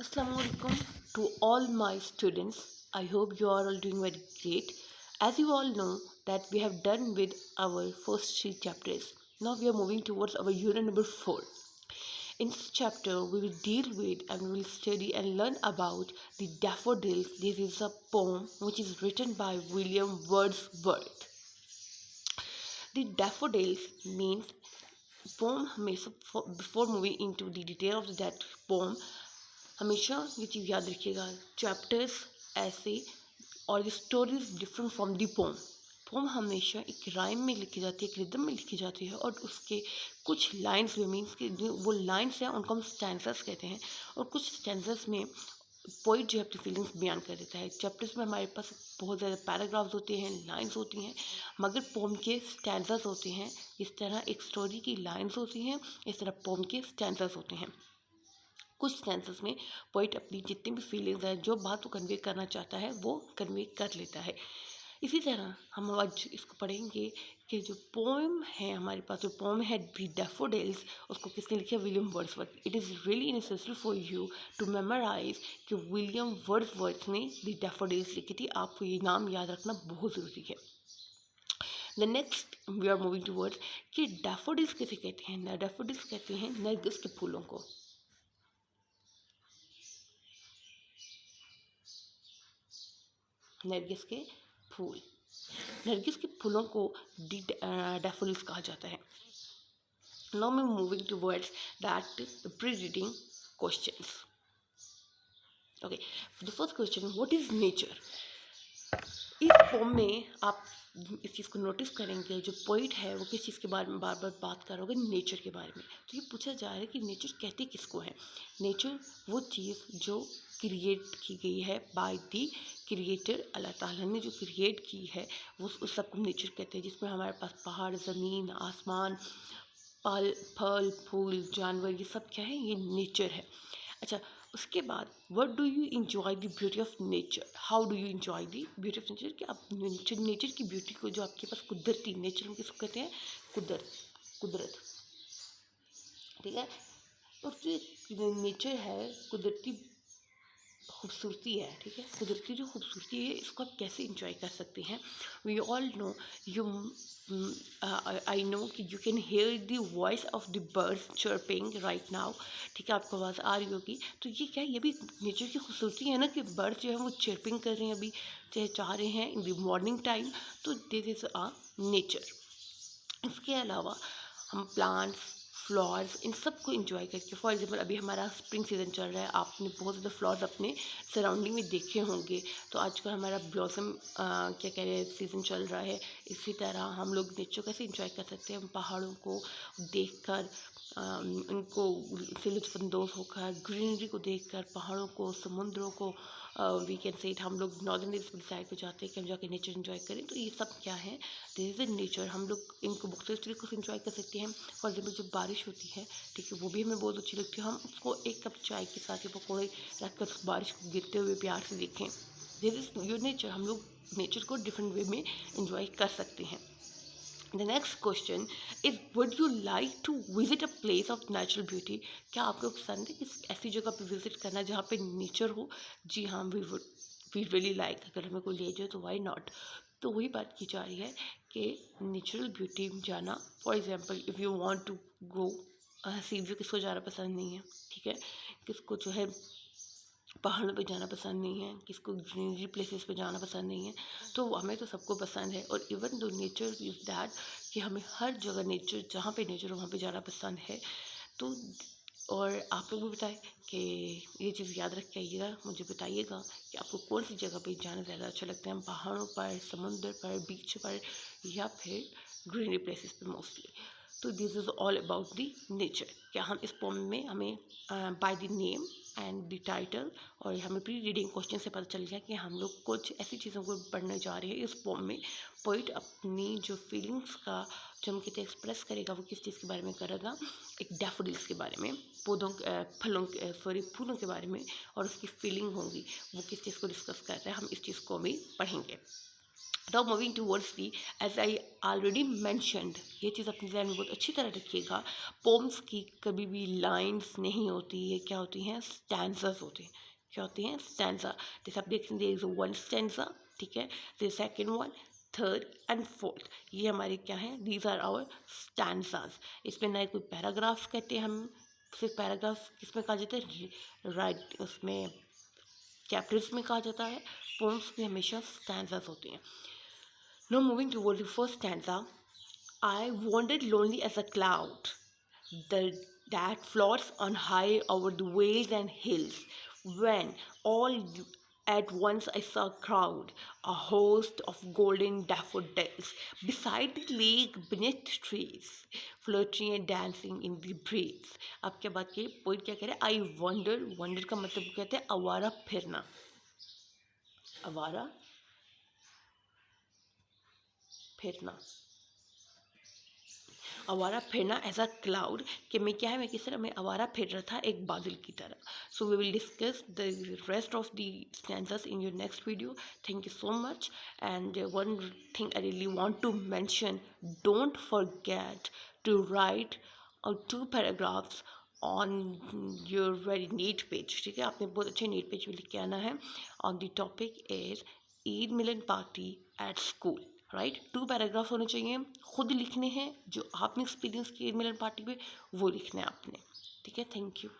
Assalamualaikum to all my students. I hope you are all doing very great. As you all know that we have done with our first three chapters. Now we are moving towards our unit number 4. In this chapter, we will deal with and we will study and learn about the daffodils. This is a poem which is written by William Wordsworth. The daffodils means poem हमेशा before moving into the detail of that poem हमेशा ये चीज़ याद रखिएगा chapters ऐसे और stories different from the poem हमेशा एक rhyme में लिखी जाती है, एक रिदम में लिखी जाती है और उसके कुछ लाइंस में मीन्स कि जो वो लाइंस हैं उनको हम स्टैंसर्स कहते हैं और कुछ स्टैंसर्स में पोइट जो है अपनी फीलिंग्स बयान कर देता है। चैप्टर्स में हमारे पास बहुत ज़्यादा पैराग्राफ्स होते हैं, लाइंस होती हैं, मगर पोम के स्टैंसर्स होते हैं। इस तरह एक स्टोरी की लाइंस होती हैं, इस तरह पोम के स्टैंसर्स होते हैं। कुछ सेंसेस में पोइट अपनी जितनी भी फीलिंग्स हैं, जो बात वो कन्वे करना चाहता है वो कन्वे कर लेता है। इसी तरह हम आज इसको पढ़ेंगे कि जो पोएम है हमारे पास, जो पोएम है द डैफोडिल्स, उसको किसने लिखा? William Wordsworth. It is really necessary for you to memorise कि विलियम वर्ड्सवर्थ ने द डैफोडिल्स लिखी थी। आपको ये नाम याद रखना बहुत ज़रूरी है। The next we are moving towards कि डैफोडिल्स किसे कहते हैं? डैफोडिल्स कहते हैं नरगिस के फूलों को। नरगिस के फूल, नरगिस के फूलों को डैफोडिल्स कहा जाता है। नाउ मैं moving towards that pre reading questions. Okay, the first question, what is nature? इस पोम में आप इस चीज़ को नोटिस करेंगे, जो पोइट है वो किस चीज़ के बारे में बार बार बात कर रहा होगा? नेचर के बारे में। तो ये पूछा जा रहा है कि नेचर कहते किसको है? नेचर वो चीज़ जो क्रिएट की गई है बाय दी क्रिएटर, अल्लाह ताला ने जो क्रिएट की है वो उस सबको नेचर कहते हैं, जिसमें हमारे पास पहाड़, ज़मीन, आसमान, फल फूल, जानवर, ये सब क्या है? ये नेचर है। अच्छा, उसके बाद what do you enjoy the beauty of nature? How do you enjoy the beauty of nature? कि आप नेचर की ब्यूटी को, जो आपके पास कुदरती नेचर में किसको कहते हैं? कुदरत, ठीक है। और जो नेचर है, कुदरती खूबसूरती है, ठीक है। कुदरती जो खूबसूरती है इसको आप कैसे इंजॉय कर सकते हैं? We all know you I know कि you can hear the voice of the birds chirping right now, ठीक है, आपको आवाज़ आ रही होगी। तो ये क्या है? ये भी नेचर की खूबसूरती है ना कि बर्ड्स जो है वो चर्पिंग कर रहे हैं, अभी चहचा रहे हैं इन द मॉर्निंग टाइम। तो दिस इज़ आ नेचर। इसके अलावा हम प्लांट्स, फ्लावर्स, इन सब को इंजॉय करके, फॉर एग्जांपल अभी हमारा स्प्रिंग सीज़न चल रहा है, आपने बहुत ज़्यादा फ्लावर्स अपने सराउंडिंग में देखे होंगे। तो आजकल हमारा ब्लॉसम क्या कह रहे हैं, सीज़न चल रहा है। इसी तरह हम लोग नेचर कैसे इंजॉय कर सकते हैं? हम पहाड़ों को देखकर, उनको से लुत्फ़अंदोज़ होकर, ग्रीनरी को देखकर, पहाड़ों को, समुद्रों को, वी कैन से इट, हम लोग नॉर्दर्न साइड पे जाते हैं कि हम जाके नेचर एंजॉय करें। तो ये सब क्या है? This is nature. हम लोग इनको मुख्तलिफ तरीक़ों से इंजॉय कर सकते हैं। फॉर एग्जाम्पल जब बारिश होती है, ठीक है, वो भी हमें बहुत अच्छी लगती है। हम उसको एक कप चाय के साथ या पकौड़े रख कर उस बारिश को गिरते हुए प्यार से देखें। This is your nature. हम लोग नेचर को डिफरेंट वे में इंजॉय कर सकते हैं। The next question is, would you like to visit a place of natural beauty? क्या आपको पसंद है किस ऐसी जगह पे विजिट करना जहाँ पे नेचर हो? जी हाँ, वी रियली लाइक। अगर हमें कोई ले जाए तो वाई नॉट। तो वही बात की जा रही है कि नेचुरल ब्यूटी में जाना। For example if you want to go sea view, किसको जाना पसंद नहीं है, ठीक है, किसको जो है पहाड़ों पे जाना पसंद नहीं है, किसको ग्रीनरी प्लेसेस पे जाना पसंद नहीं है। तो हमें तो सबको पसंद है। और even though nature is that कि हमें हर जगह नेचर, जहाँ पे नेचर हो वहाँ पे जाना पसंद है। तो और आप लोग भी बताएं कि ये चीज़ याद रख के आइएगा, मुझे बताइएगा कि आपको कौन सी जगह पे जाना ज़्यादा अच्छा लगता है, पहाड़ों पर, समुद्र पर, बीच पर, या फिर ग्रीनरी प्लेसेस पर मोस्टली। तो this is all about the nature. क्या हम इस पोम में हमें by the name and the title और हमें प्री रीडिंग क्वेश्चन से पता चल गया कि हम लोग कुछ ऐसी चीज़ों को पढ़ने जा रहे हैं इस पोम में। पोइट अपनी जो फीलिंग्स का जो हम कहते एक्सप्रेस करेगा, वो किस चीज़ के बारे में करेगा? एक डैफोडिल्स के बारे में, पौधों फूलों के बारे में, और उसकी फीलिंग होगी वो किस चीज़ को डिस्कस कर रहे हैं, हम इस चीज़ को भी पढ़ेंगे। Now moving towards the, as I already mentioned, ये चीज़ अपने ध्यान में बहुत अच्छी तरह रखिएगा, पोम्स की कभी भी लाइन्स नहीं होती है, क्या होती हैं, स्टैंजर्स होते हैं। क्या होती हैं, स्टैंजा। जैसे आप देख देर इज वन स्टैंजा, ठीक है, the second one, third and fourth, ये हमारे क्या हैं, दीज आर आवर स्टैंजाज। इसमें ना कोई पैराग्राफ कहते हैं हम, सिर्फ पैराग्राफ किसमें कहा जाता है, राइट, उसमें चैप्टर्स में कहा जाता है, पोम्स में हमेशा स्टैंजाज होते हैं। Now moving toward the first stanza, I wandered lonely as a cloud the, that floats on high over the vales and hills, when all at once I saw a crowd, a host of golden daffodils, beside the lake beneath trees, floating and dancing in the breeze. अब क्या बात की poet क्या कह रहे हैं, I wonder, wonder का मतलब कहते हैं आवारा फिरना, आवारा फिरना, आवारा फिरना एज अ क्लाउड, कि मैं क्या है, मैं किस तरह, मैं आवारा फिर रहा था एक बादल की तरह. So we will discuss the rest of the stanzas in your next video. Thank you so much. And one thing I really want to mention, don't forget to write 2 paragraphs on your very neat page. ठीक है, आपने बहुत अच्छे NEET page में लिख के आना है. On the topic is Eid Milan party at school. Right, 2 paragraph होने चाहिए, खुद लिखने हैं, जो आपने एक्सपीरियंस किए मिलन पार्टी पे वो लिखना है आपने. ठीक है, थैंक यू.